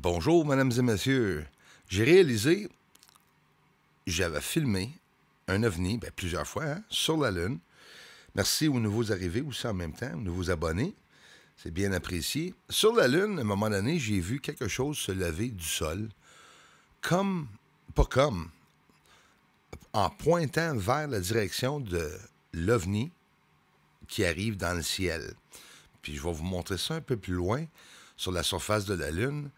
Bonjour, mesdames et messieurs. J'ai réalisé, j'avais filmé un ovni, plusieurs fois, hein, sur la Lune. Merci aux nouveaux arrivés aussi en même temps, aux nouveaux abonnés. C'est bien apprécié. Sur la Lune, à un moment donné, j'ai vu quelque chose se lever du sol, comme, pas comme, en pointant vers la direction de l'ovni qui arrive dans le ciel. Puis je vais vous montrer ça un peu plus loin, sur la surface de la Lune.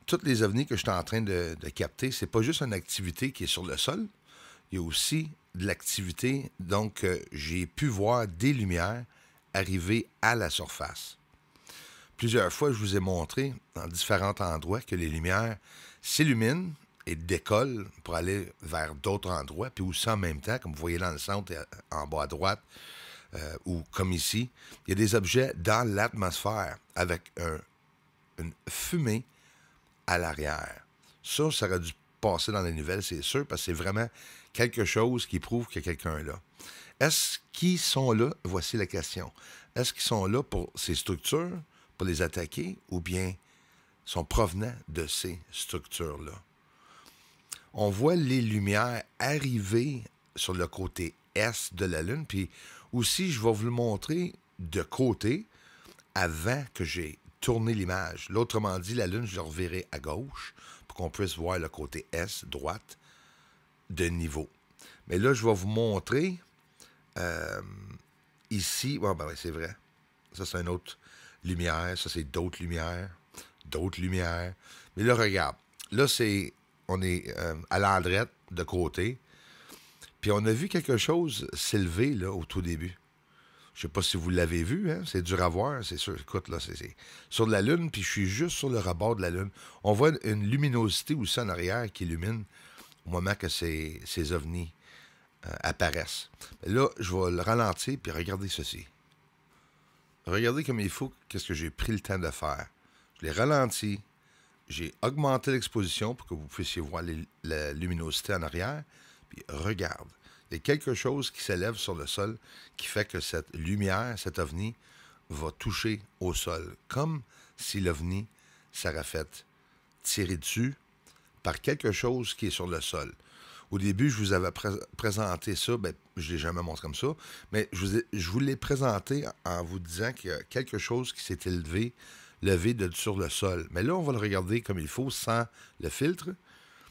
Toutes les ovnis que je suis en train de capter, c'est pas juste une activité qui est sur le sol, il y a aussi de l'activité. Donc, j'ai pu voir des lumières arriver à la surface. Plusieurs fois, je vous ai montré dans différents endroits que les lumières s'illuminent et décollent pour aller vers d'autres endroits, puis aussi en même temps, comme vous voyez dans le centre, en bas à droite, ou comme ici, il y a des objets dans l'atmosphère avec une fumée à l'arrière. Ça aurait dû passer dans les nouvelles, c'est sûr, parce que c'est vraiment quelque chose qui prouve qu'il y a quelqu'un là. Est-ce qu'ils sont là? Voici la question. Est-ce qu'ils sont là pour ces structures, pour les attaquer, ou bien sont provenants de ces structures-là? On voit les lumières arriver sur le côté est de la Lune, puis aussi, je vais vous le montrer de côté avant que j'ai tourné l'image. Là, autrement dit, la Lune, je la reverrai à gauche pour qu'on puisse voir le côté est, droite, de niveau. Mais là, je vais vous montrer ici. Ouais, oui, c'est vrai. Ça, c'est une autre lumière. Ça, c'est d'autres lumières. D'autres lumières. Mais là, regarde. Là, on est à l'endrette, de côté. Puis on a vu quelque chose s'élever, là, au tout début. Je sais pas si vous l'avez vu, hein? C'est dur à voir, c'est sûr. Écoute, là, c'est sur la Lune, puis je suis juste sur le rebord de la Lune. On voit une luminosité aussi en arrière qui illumine au moment que ces ovnis apparaissent. Mais là, je vais le ralentir, puis regardez ceci. Regardez comme il faut, qu'est-ce que j'ai pris le temps de faire. Je l'ai ralenti, j'ai augmenté l'exposition pour que vous puissiez voir la luminosité en arrière, puis regarde. Il y a quelque chose qui s'élève sur le sol qui fait que cette lumière, cet ovni, va toucher au sol. Comme si l'ovni s'aurait fait tirer dessus par quelque chose qui est sur le sol. Au début, je vous avais présenté ça, je ne l'ai jamais montré comme ça, mais je vous l'ai présenté en vous disant qu'il y a quelque chose qui s'est levé sur le sol. Mais là, on va le regarder comme il faut, sans le filtre.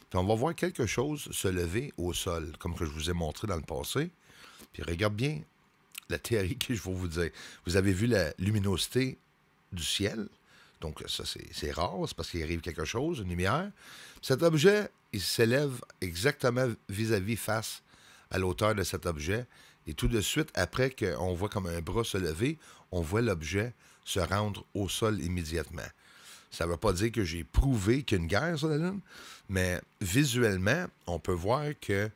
Puis on va voir quelque chose se lever au sol, comme que je vous ai montré dans le passé. Puis regarde bien la théorie que je vais vous dire. Vous avez vu la luminosité du ciel. Donc ça, c'est rare, c'est parce qu'il arrive quelque chose, une lumière. Cet objet, il s'élève exactement vis-à-vis face à l'auteur de cet objet. Et tout de suite, après qu'on voit comme un bras se lever, on voit l'objet se rendre au sol immédiatement. Ça ne veut pas dire que j'ai prouvé qu'il y a une guerre sur la Lune, mais visuellement, on peut voir que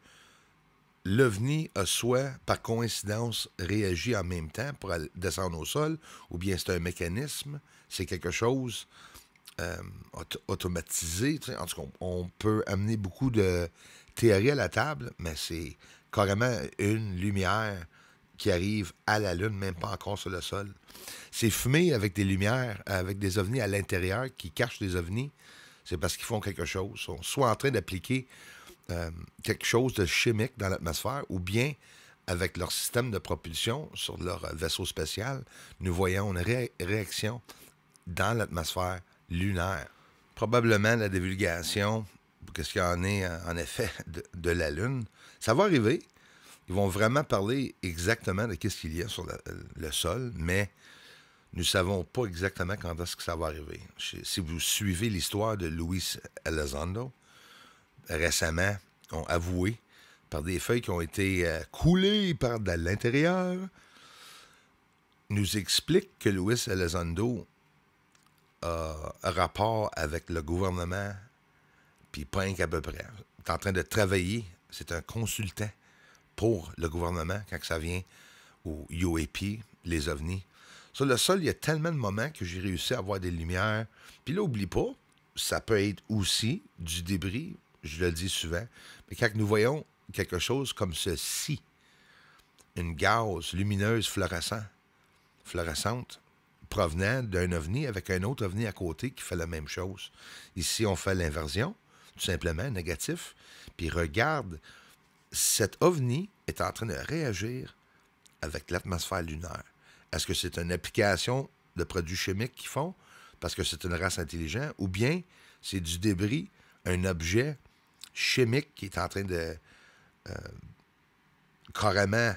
l'OVNI a soit, par coïncidence, réagi en même temps pour descendre au sol, ou bien c'est un mécanisme, c'est quelque chose automatisé. Tu sais. En tout cas, on peut amener beaucoup de théories à la table, mais c'est carrément une lumière qui arrive à la Lune, même pas encore sur le sol. C'est fumé avec des lumières, avec des ovnis à l'intérieur qui cachent les ovnis. C'est parce qu'ils font quelque chose. Ils sont soit en train d'appliquer quelque chose de chimique dans l'atmosphère, ou bien avec leur système de propulsion sur leur vaisseau spatial, nous voyons une réaction dans l'atmosphère lunaire. Probablement la divulgation, qu'est-ce qu'il y en est en effet de la Lune. Ça va arriver. Ils vont vraiment parler exactement de ce qu'il y a sur le sol, mais nous ne savons pas exactement quand est-ce que ça va arriver. Si vous suivez l'histoire de Luis Elizondo, récemment, ont avoué par des feuilles qui ont été coulées par de l'intérieur, nous explique que Luis Elizondo a un rapport avec le gouvernement, puis pas qu'à peu près. Il est en train de travailler, c'est un consultant pour le gouvernement quand ça vient au UAP, les ovnis. Sur le sol, il y a tellement de moments que j'ai réussi à avoir des lumières. Puis là, oublie pas, ça peut être aussi du débris, je le dis souvent, mais quand nous voyons quelque chose comme ceci, une gaz lumineuse fluorescente, provenant d'un ovni avec un autre ovni à côté qui fait la même chose. Ici, on fait l'inversion, tout simplement, négatif. Puis regarde, cet ovni est en train de réagir avec l'atmosphère lunaire. Est-ce que c'est une application de produits chimiques qu'ils font parce que c'est une race intelligente ou bien c'est du débris, un objet chimique qui est en train de carrément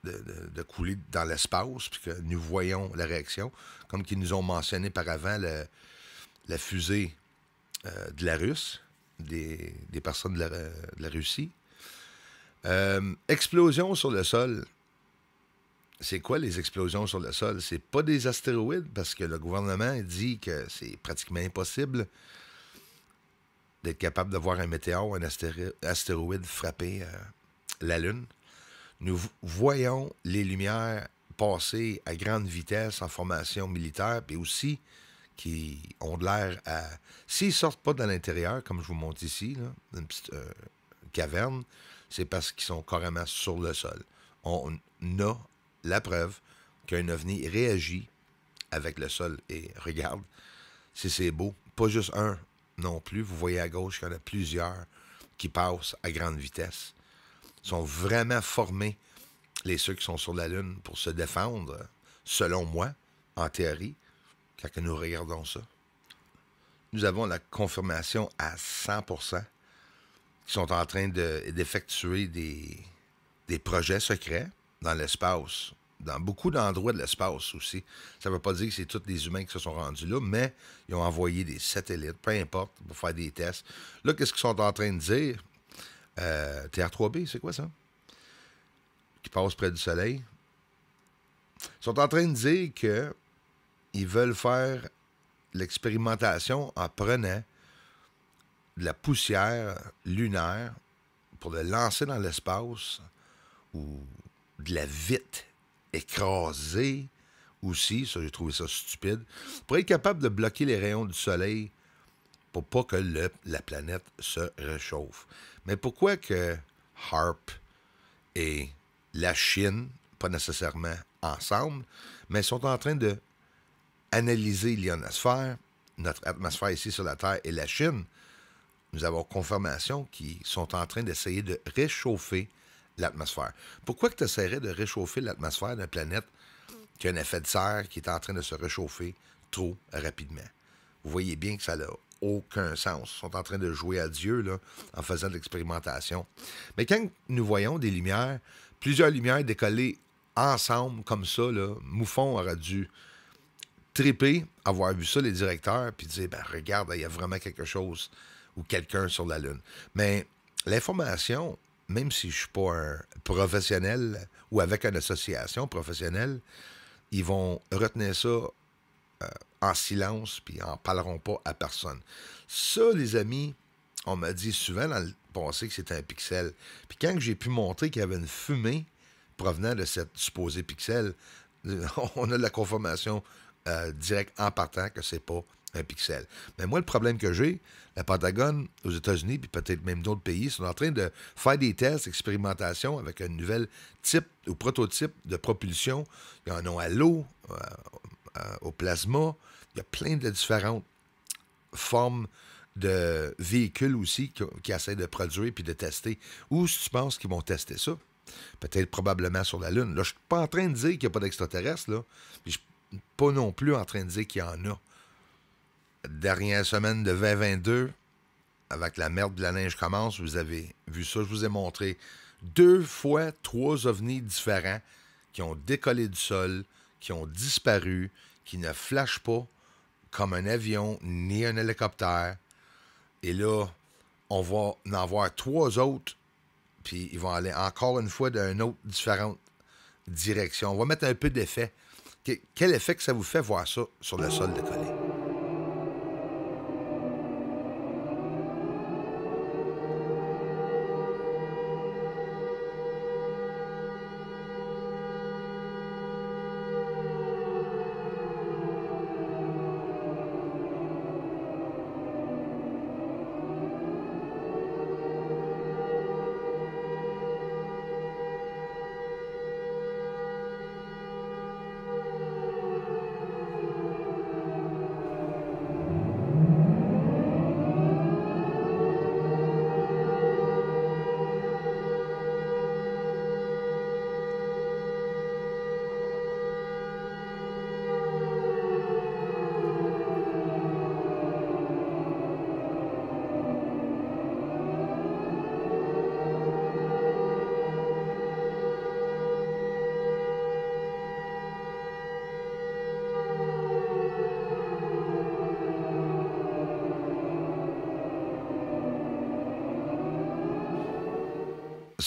de couler dans l'espace, puis que nous voyons la réaction, comme qu'ils nous ont mentionné par avant la fusée de la Russe, des personnes de la Russie. Explosion sur le sol. C'est quoi les explosions sur le sol? C'est pas des astéroïdes, parce que le gouvernement dit que c'est pratiquement impossible d'être capable de voir un météore ou un astéroïde frapper la Lune. Nous voyons les lumières passer à grande vitesse en formation militaire, puis aussi qui ont de l'air à... S'ils ne sortent pas de l'intérieur, comme je vous montre ici, là, une petite caverne, c'est parce qu'ils sont carrément sur le sol. On a la preuve qu'un ovni réagit avec le sol. Et regarde, si c'est beau, pas juste un non plus. Vous voyez à gauche qu'il y en a plusieurs qui passent à grande vitesse. Ils sont vraiment formés, ceux qui sont sur la Lune, pour se défendre, selon moi, en théorie, quand nous regardons ça. Nous avons la confirmation à 100% qu'ils sont en train d'effectuer des projets secrets dans l'espace, dans beaucoup d'endroits de l'espace aussi. Ça ne veut pas dire que c'est tous les humains qui se sont rendus là, mais ils ont envoyé des satellites, peu importe, pour faire des tests. Là, qu'est-ce qu'ils sont en train de dire? TR3B, c'est quoi ça? Qui passe près du Soleil. Ils sont en train de dire qu'ils veulent faire l'expérimentation en prenant de la poussière lunaire pour le lancer dans l'espace ou de la vitre écrasée aussi, ça j'ai trouvé ça stupide, pour être capable de bloquer les rayons du Soleil pour pas que la planète se réchauffe. Mais pourquoi que HAARP et la Chine, pas nécessairement ensemble, mais sont en train de analyser l'ionosphère, notre atmosphère ici sur la Terre et la Chine, nous avons confirmation qu'ils sont en train d'essayer de réchauffer l'atmosphère. Pourquoi que tu essaierais de réchauffer l'atmosphère d'une planète qui a un effet de serre qui est en train de se réchauffer trop rapidement? Vous voyez bien que ça n'a aucun sens. Ils sont en train de jouer à Dieu là, en faisant de l'expérimentation. Mais quand nous voyons des lumières, plusieurs lumières décollées ensemble comme ça, là, Moufon aurait dû triper, avoir vu ça, les directeurs, puis dire, ben regarde, il y a vraiment quelque chose ou quelqu'un sur la Lune. Mais l'information, même si je ne suis pas un professionnel ou avec une association professionnelle, ils vont retenir ça en silence, puis ils n'en parleront pas à personne. Ça, les amis, on m'a dit souvent dans le passé que c'était un pixel. Puis quand j'ai pu montrer qu'il y avait une fumée provenant de cette supposée pixel, on a de la confirmation directe en partant que c'est pas un pixel. Mais moi, le problème que j'ai, la Pentagone aux États-Unis, puis peut-être même d'autres pays, sont en train de faire des tests, expérimentations avec un nouvel type ou prototype de propulsion. Ils en ont à l'eau, au plasma. Il y a plein de différentes formes de véhicules aussi qui essaient de produire puis de tester. Où est-ce que tu penses qu'ils vont tester ça? Peut-être probablement sur la Lune. Là, je ne suis pas en train de dire qu'il n'y a pas d'extraterrestres, là. Puis je ne suis pas non plus en train de dire qu'il y en a. Dernière semaine de 2022, avec la merde de la neige commence, vous avez vu ça, je vous ai montré 2 fois 3 ovnis différents qui ont décollé du sol, qui ont disparu, qui ne flashent pas comme un avion ni un hélicoptère. Et là, on va en voir 3 autres, puis ils vont aller encore une fois d'une autre différente direction. On va mettre un peu d'effet. Quel effet que ça vous fait voir ça sur le sol décollé?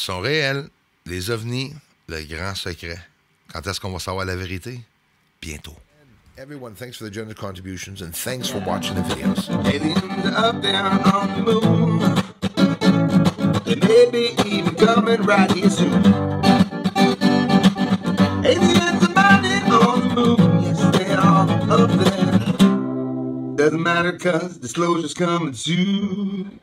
sont réels. Les ovnis, le grand secret. Quand est-ce qu'on va savoir la vérité? Bientôt. Everyone, thanks for the generous contributions and thanks for watching the videos. Aliens are up there on the moon. They may be even coming right here soon. Aliens are mining on the moon. Yes, they are up there. Doesn't matter 'cause disclosure's coming soon.